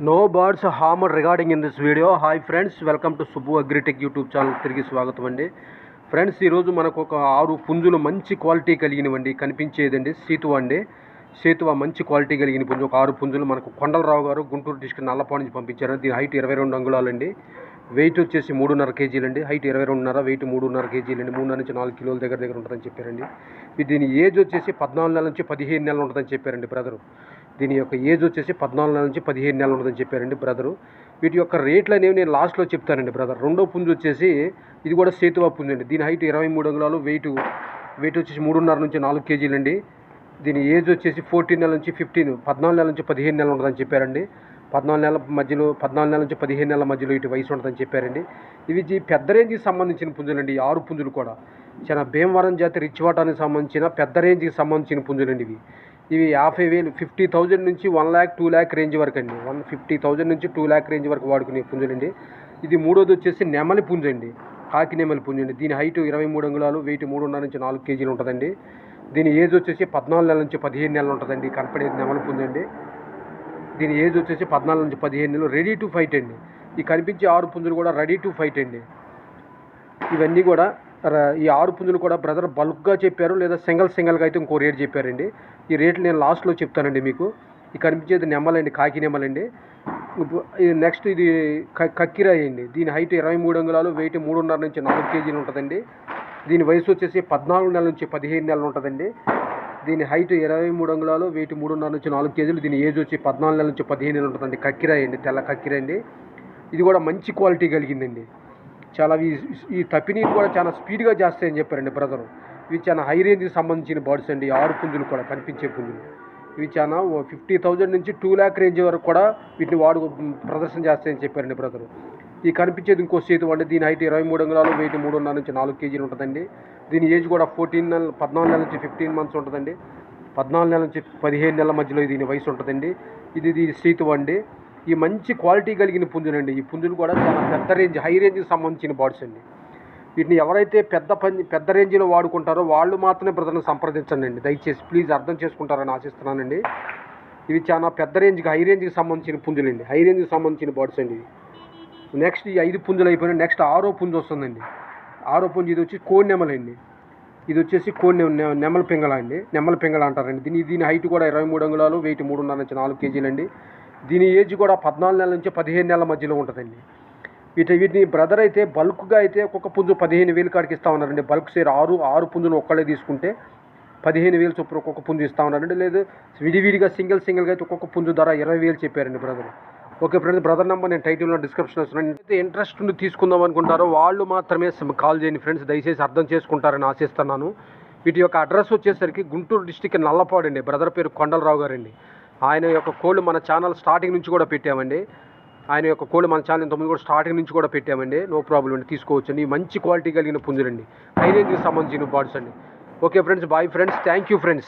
No birds harmed regarding in this video. Hi friends, welcome to Subbu Agritech YouTube channel. తిరిగి స్వాగతం అండి. Friends, ఈరోజు మనకు ఒక 6 పుంజులు మంచి క్వాలిటీ కలిగినవండి కనిపించేదండి. సేతువ మంచి క్వాలిటీ కలిగిన పుంజు ఒక 6 పుంజులు మనకు కొండలరావు గారు గుంటూరు డిస్ట్రిక్ట్ నల్లపాడు నుంచి పంపించారు. దీని హైట్ 22 అంగుళాలండి. వెయిట్ వచ్చేసి 3.5 కేజీలండి. Height 22.5, wait 3.5 కేజీలండి. 3 నుంచి 4 కిలోల దగ్గర ఉంటుందని చెప్పారండి. దీని ఏజ్ వచ్చేసి 14 నెలల నుంచి 15 నెలలు ఉంటుందని చెప్పారండి బ్రదరు. దీని యొక్క ఏజ్ వచ్చేసి 14 నెలల నుంచి 15 నెలలు ఉంటుందని చెప్పారండి బ్రదరు. వీటి యొక్క రేట్లు అనేవి నేను లాస్ట్లో చెప్తానండి బ్రదర్. రెండో పుంజు వచ్చేసి ఇది కూడా సేతువా పుంజు అండి. దీని హైట్ 23 అంగుళాలు, వెయిట్ వచ్చేసి 3.5 నుంచి 4 కేజీలండి. దీని ఏజ్ వచ్చేసి 14 నెలల నుంచి 14 నెలల నుంచి 15 నెలలు ఉంటుందని చెప్పారండి. 14 నెలల నుంచి 15 నెలల మధ్యలో ఇటు వయసు ఉంటుందని చెప్పారండి. ఇవి పెద్ద రేంజ్కి సంబంధించిన పుంజులండి. 6 పుంజులు కూడా చాలా భీమవరం జాతి రిచ్వాటానికి సంబంధించిన పెద్ద రేంజ్కి సంబంధించిన పుంజులండి. ఇవి 50,000 50,000 నుంచి 1 lakh 2 lakh రేంజ్ వరకు అండి. 50,000 నుంచి 2 lakh రేంజ్ వరకు వాడుకునే పుంజులండి. ఇది మూడోది వచ్చేసి నెమలి పుంజు అండి, కాకి నెమలి పుంజు అండి. దీని హైట్ 23 అంగుళాలు, వెయిట్ 3.5 నుంచి 4 కేజీలు ఉంటుందండి. దీని ఏజ్ వచ్చేసి 14 నెలల నుంచి 15 నెలలు ఉంటుందండి. కనపడేది నెమలి పుంజు అండి. దీని ఏజ్ వచ్చేసి 14 నుంచి 15 నెలలు. రెడీ టు ఫైట్ అండి. ఈ కనిపించే 6 పుంజులు కూడా రెడీ టు ఫైట్ అండి. ఇవన్నీ కూడా ఈ 6 పుంజులు కూడా బ్రదర్ బల్క్గా చెప్పారు, లేదా సింగల్గా అయితే ఇంకో రేట్ చెప్పారండి. ఈ రేట్లు నేను లాస్ట్లో చెప్తానండి మీకు. ఈ కనిపించేది నెమ్మలండి, కాకి నెమ్మలండి. నెక్స్ట్ ఇది కక్కిరాయి అండి. దీని హైట్ 23 అంగుళాలు, వెయిట్ 3.5 నుంచి 4 కేజీలు ఉంటుందండి. దీని వయసు వచ్చేసి 14 నెలల నుంచి 15 నెలలు ఉంటుందండి. దీని హైట్ 23 అంగుళాలు, వెయిట్ 3.5 నుంచి 4 కేజీలు. దీని ఏజ్ వచ్చి 14 నెలల నుంచి 15 నెలలు ఉంటుందండి. కక్కిరాయి అండి, తెల్ల కక్కిరాయి అండి. ఇది కూడా మంచి క్వాలిటీ కలిగిందండి. చాలా ఈ తప్పినీరు కూడా చాలా స్పీడ్గా చేస్తాయని చెప్పారండి బ్రదరు. ఇవి చాలా హై రేంజ్కి సంబంధించిన బర్డ్స్ అండి. 6 పుంజులు కూడా కనిపించే పుంజులు. ఇవి చాలా 50,000 నుంచి 2 lakh రేంజ్ వరకు కూడా వీటిని ప్రదర్శన చేస్తాయని చెప్పారండి బ్రదరు. ఈ కనిపించేది ఇంకో సేతు అండి. దీని హైట్ 23 అంగుళాలు, వెయిట్ 3.5 నుంచి 4 కేజీలు ఉంటుందండి. దీని ఏజ్ కూడా 14 నెలల నుంచి 15 మంత్స్ ఉంటుందండి. 14 నెలల నుంచి 15 నెలల మధ్యలో దీని వయసు ఉంటుందండి. ఇది సేతు అండి. ఈ మంచి క్వాలిటీ కలిగిన పుంజులండి. ఈ పుంజులు కూడా చాలా పెద్ద రేంజ్, హై రేంజ్కి సంబంధించిన బర్డ్స్ అండి. వీటిని ఎవరైతే పెద్ద రేంజ్లో వాడుకుంటారో వాళ్ళు మాత్రమే బ్రదర్ని సంప్రదించండి అండి. దయచేసి ప్లీజ్ అర్థం చేసుకుంటారని ఆశిస్తున్నానండి. ఇవి చాలా పెద్ద రేంజ్కి, హై రేంజ్కి సంబంధించిన పుంజులండి. హై రేంజ్కి సంబంధించిన బర్డ్స్ అండి. నెక్స్ట్ ఈ 5 పుంజులు అయిపోయినాయి. నెక్స్ట్ 6వ పుంజు వస్తుందండి. 6వ పుంజు ఇది వచ్చి కోడి నెమలండి. ఇది వచ్చేసి నెమల పింగళ అండి. నెమల పింగళ అంటారండి. దీని హైట్ కూడా 23 అంగుళాలు, వెయిట్ 3.5 నుంచి 4 కేజీలండి. దీని ఏజ్ కూడా 14 నెలల నుంచి 15 నెలల మధ్యలో ఉంటుందండి. వీటిని బ్రదర్ అయితే బల్క్గా అయితే ఒక్కొక్క పుంజు 15,000 కాడికి ఇస్తా ఉన్నారండి. బల్క్ షేర్ 6 పుంజులు ఒక్కళ్ళే తీసుకుంటే 15,000 చొప్పున ఒక్కొక్క పుంజు ఇస్తా ఉన్నారండి. లేదు విడివిడిగా సింగిల్గా అయితే ఒక్కొక్క పుంజు ధర 20,000 చెప్పారండి brother. Okay friends, brother number నేను టైటిల్లో డిస్క్రిప్షన్ వస్తున్నాను. అయితే ఇంట్రెస్ట్ ఉండి తీసుకుందాం అనుకుంటారో వాళ్ళు మాత్రమే కాల్ చేయండి ఫ్రెండ్స్. దయచేసి అర్థం చేసుకుంటారని ఆశిస్తున్నాను. వీటి యొక్క అడ్రస్ వచ్చేసరికి గుంటూరు డిస్ట్రిక్ట్ నల్లపాడు అండి. బ్రదర్ పేరు కొండలరావు గారండి. ఆయన యొక్క కోళ్ళు మన ఛానల్ స్టార్టింగ్ నుంచి కూడా పెట్టామండి. ఆయన యొక్క కోళ్ళు మన ఛానల్ ఇంతకుముందు కూడా స్టార్టింగ్ నుంచి కూడా పెట్టామండి. నో ప్రాబ్లం అండి, తీసుకోవచ్చండి. మంచి క్వాలిటీ కలిగిన పుంజులండి, హై రేంజ్కి సంబంధించిన బర్డ్స్ అండి. Okay friends, bye friends, thank you friends.